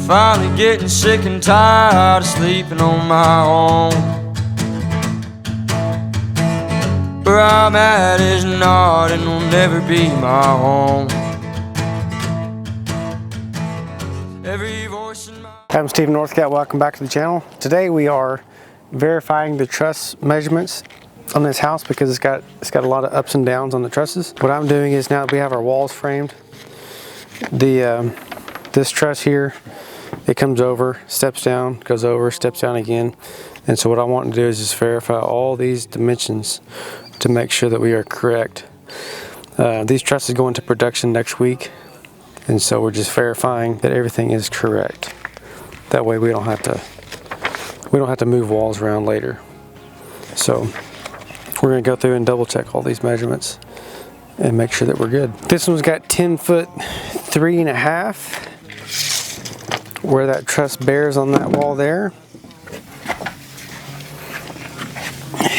Finally getting sick and tired of sleeping on my own. Where I'm at is not and will never be my home. Every voice in my... I'm Steve Northcat, welcome back to the channel. Today we are verifying the truss measurements on this house because it's got a lot of ups and downs on the trusses. What I'm doing is, now that we have our walls framed, this truss here, it comes over, steps down, goes over, steps down again. And so what I want to do is just verify all these dimensions to make sure that we are correct. These trusses go into production next week, and so we're just verifying that everything is correct. That way we don't have to move walls around later. So we're going to go through and double check all these measurements and make sure that we're good. This one's got 10 foot 3.5 where that truss bears on that wall there.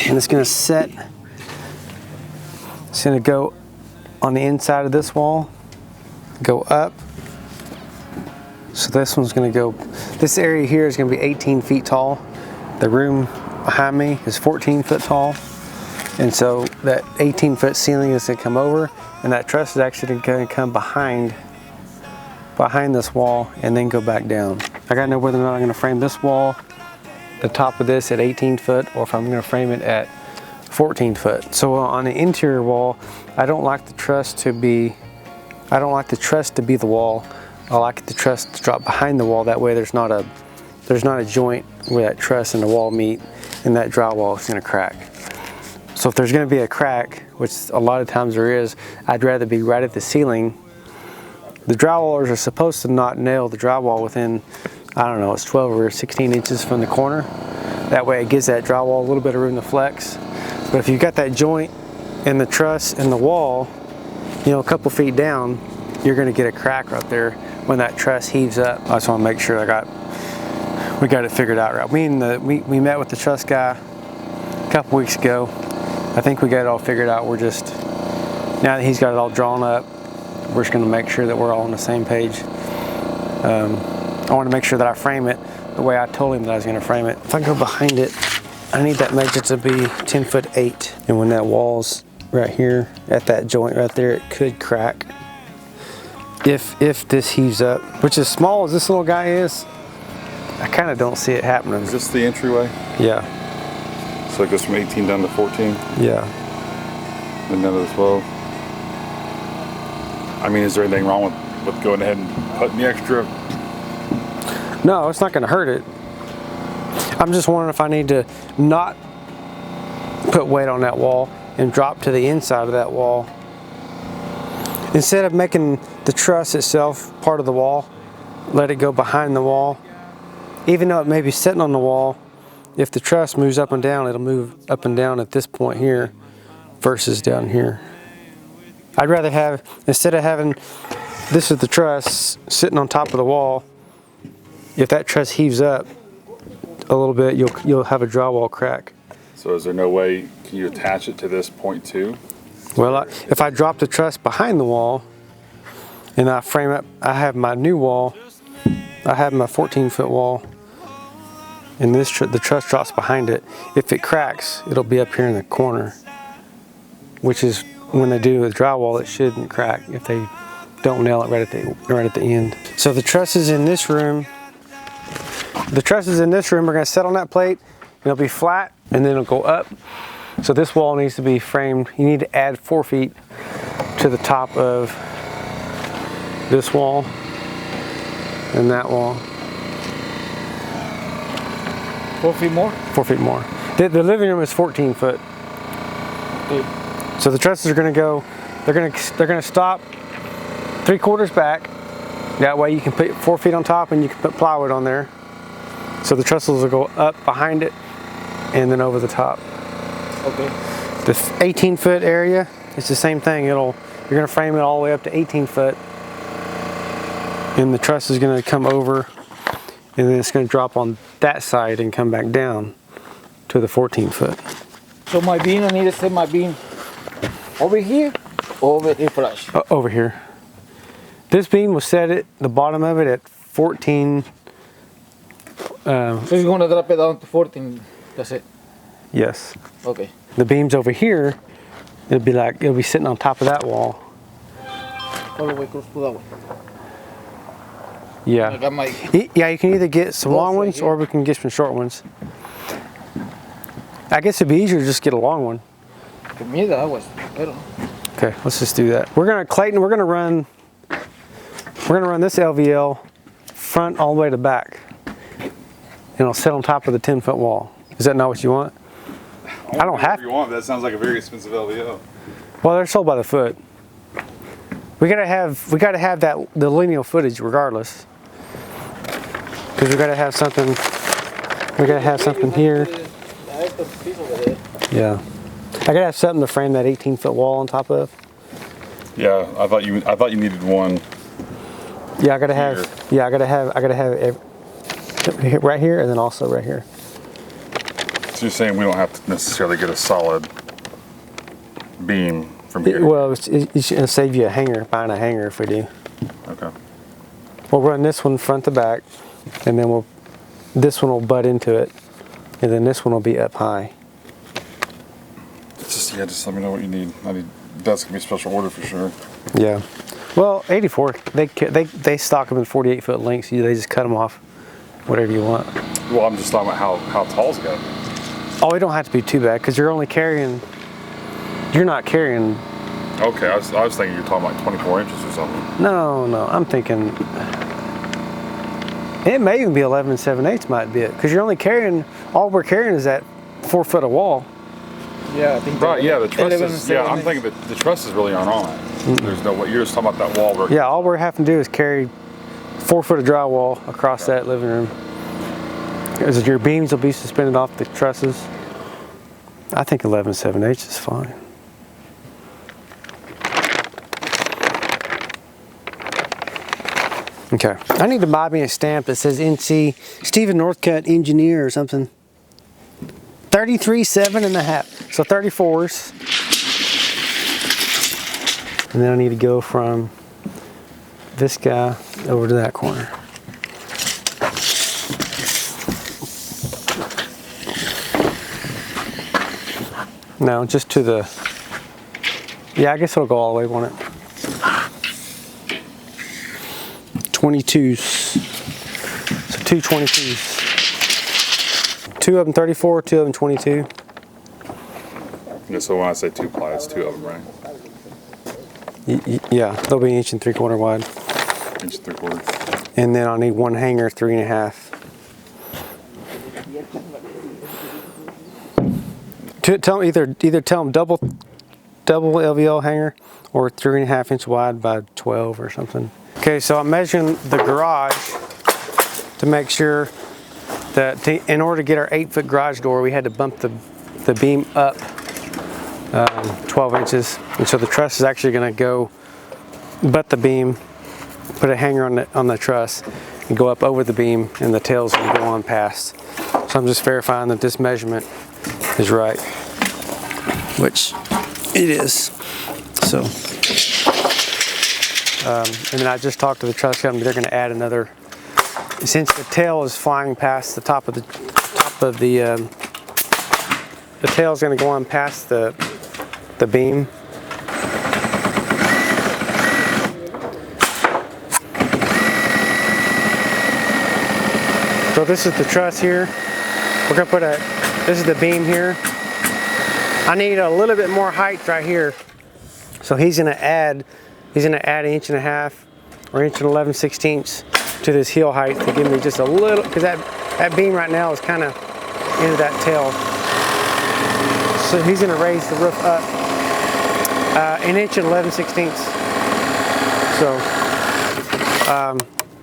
And it's going to set, it's going to go on the inside of this wall, go up. So this one's going to go, this area here is going to be 18 feet tall. The room behind me is 14 foot tall. And so that 18 foot ceiling is going to come over, and that truss is actually going to come behind this wall and then go back down. I gotta know whether or not I'm going to frame this wall, the top of this, at 18 foot, or if I'm going to frame it at 14 foot. So on the interior wall, I don't like the truss to be the wall. I like the truss to drop behind the wall. That way there's not a joint where that truss and the wall meet, and that drywall is going to crack. So if there's going to be a crack, which a lot of times there is, I'd rather be right at the ceiling. The drywallers are supposed to not nail the drywall within, I don't know, it's 12 or 16 inches from the corner. That way it gives that drywall a little bit of room to flex. But if you've got that joint in the truss and the wall, you know, a couple feet down, you're going to get a crack right there when that truss heaves up. I just want to make sure we got it figured out right. We met with the truss guy a couple weeks ago. I think we got it all figured out. We're just, now that he's got it all drawn up, we're just going to make sure that we're all on the same page. I want to make sure that I frame it the way I told him that I was going to frame it. If I go behind it, I need that measure to be 10 foot 8. And when that wall's right here at that joint right there, it could crack if this heaves up. Which, as small as this little guy is, I kind of don't see it happening. Is this the entryway? Yeah. So it goes from 18 down to 14? Yeah. And down to 12? I mean, is there anything wrong with going ahead and putting the extra? No, it's not going to hurt it. I'm just wondering if I need to not put weight on that wall and drop to the inside of that wall. Instead of making the truss itself part of the wall, let it go behind the wall. Even though it may be sitting on the wall, if the truss moves up and down, it'll move up and down at this point here versus down here. I'd rather have, instead of having this is the truss sitting on top of the wall, if that truss heaves up a little bit, you'll have a drywall crack. So is there no way, can you attach it to this point too? Well, if I drop the truss behind the wall and I frame up, I have my new wall, I have my 14 foot wall, and the truss drops behind it. If it cracks, it'll be up here in the corner, which is when they do with drywall, it shouldn't crack if they don't nail it right at the end. So the trusses in this room, are going to set on that plate, and it'll be flat, and then it'll go up. So this wall needs to be framed. You need to add 4 feet to the top of this wall and that wall. 4 feet more? 4 feet more. The living room is 14 foot. Okay. So the trusses are going to go, they're going to stop 3/4 back. That way you can put 4 feet on top and you can put plywood on there. So the trusses will go up behind it and then over the top. Okay. The 18 foot area, it's the same thing. You're going to frame it all the way up to 18 foot. And the truss is going to come over, and then it's going to drop on that side and come back down to the 14 foot. So my beam, I need to set my beam over here or over here flush? Over here. This beam was set at the bottom of it at 14. So you're gonna drop it down to 14. That's it. Yes. Okay. The beams over here, it'll be sitting on top of that wall. All the way close to that one. I Yeah. got my. Yeah, you can either get some Both long right ones here. or we can get some short ones. I guess it'd be easier to just get a long one. To me, that was better. Okay, let's just do that. Clayton, we're gonna run this LVL front all the way to back. And it'll sit on top of the 10-foot wall. Is that not what you want? I don't have You want? That sounds like a very expensive LVO. Well, they're sold by the foot. We gotta have the lineal footage regardless. Because we gotta have something. We gotta have something here. Yeah. I gotta have something to frame that 18-foot wall on top of. Yeah, I thought you needed one. Yeah, I gotta have. Here. Yeah, I gotta have right here and then also right here. So you're saying we don't have to necessarily get a solid beam from here? Well, it's gonna save you buying a hanger if we do. Okay. We'll run this one front to back, and then this one will butt into it, and then this one will be up high. Just let me know what you need. That's gonna be a special order for sure. Yeah. Well, 84. They stock them in 48-foot lengths. They just cut them off, whatever you want. Well, I'm just talking about how tall's got. Oh, it don't have to be too bad because you're not carrying. Okay, I was thinking you're talking like 24 inches or something. No. I'm thinking it may even be 11 7/8 might be it because you're only carrying. All we're carrying is that 4 foot of wall. Yeah, I think. Right, yeah, the 11 trusses. Yeah, I'm thinking that the trusses really aren't on it. There's no way. You're just talking about that wall work. Yeah, all we're having to do is carry 4 foot of drywall across that living room. Because your beams will be suspended off the trusses. I think 11 7/8 is fine. Okay. I need to buy me a stamp that says NC Stephen Northcutt Engineer or something. 33 7.5. So 34s. And then I need to go from this guy over to that corner. No, just to the, yeah, I guess it'll go all the way, won't it? 22s. So two 22s. 2 of them 34, 2 of them 22. Yeah, so when I say 2 ply, it's 2 of them, right? Yeah, they'll be 1 3/4 wide. 1 3/4. And then I'll need one hanger, 3.5. Tell them either tell them double LVL hanger or 3.5 inch wide by 12 or something. Okay, so I'm measuring the garage to make sure that in order to get our 8-foot garage door, we had to bump the beam up 12 inches. And so the truss is actually going to go butt the beam, put a hanger on the truss, and go up over the beam, and the tails will go on past. So I'm just verifying that this measurement is right, which it is. So, and then I just talked to the truss company. They're going to add another. Since the tail is flying past the top of the tail is going to go on past the beam. So this is the truss here. We're going to this is the beam here. I need a little bit more height right here. So he's going to add 1.5 inches or 1 11/16 to this heel height to give me just a little, because that beam right now is kind of into that tail. So he's going to raise the roof up 1 inch and 11/16. So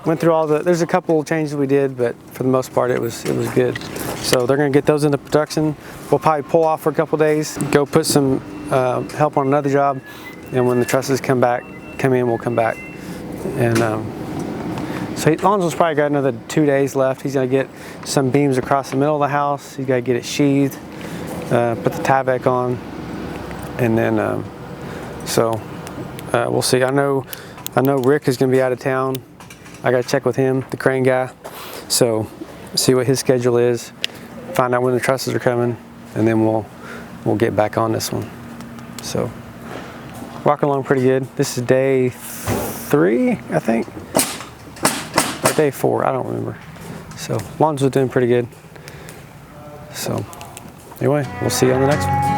went through there's a couple of changes we did, but for the most part it was good. So they're going to get those into production. We'll probably pull off for a couple of days, go put some help on another job, and when the trusses come in, we'll come back. And so Lonzo's probably got another 2 days left. He's going to get some beams across the middle of the house. He's got to get it sheathed, put the tie back on, and then we'll see. I know Rick is going to be out of town I gotta check with him, the crane guy. So see what his schedule is, find out when the trusses are coming, and then we'll get back on this one. So walking along pretty good. This is day 3, I think, or day 4, I don't remember. So Lonzo's doing pretty good. So anyway, we'll see you on the next one.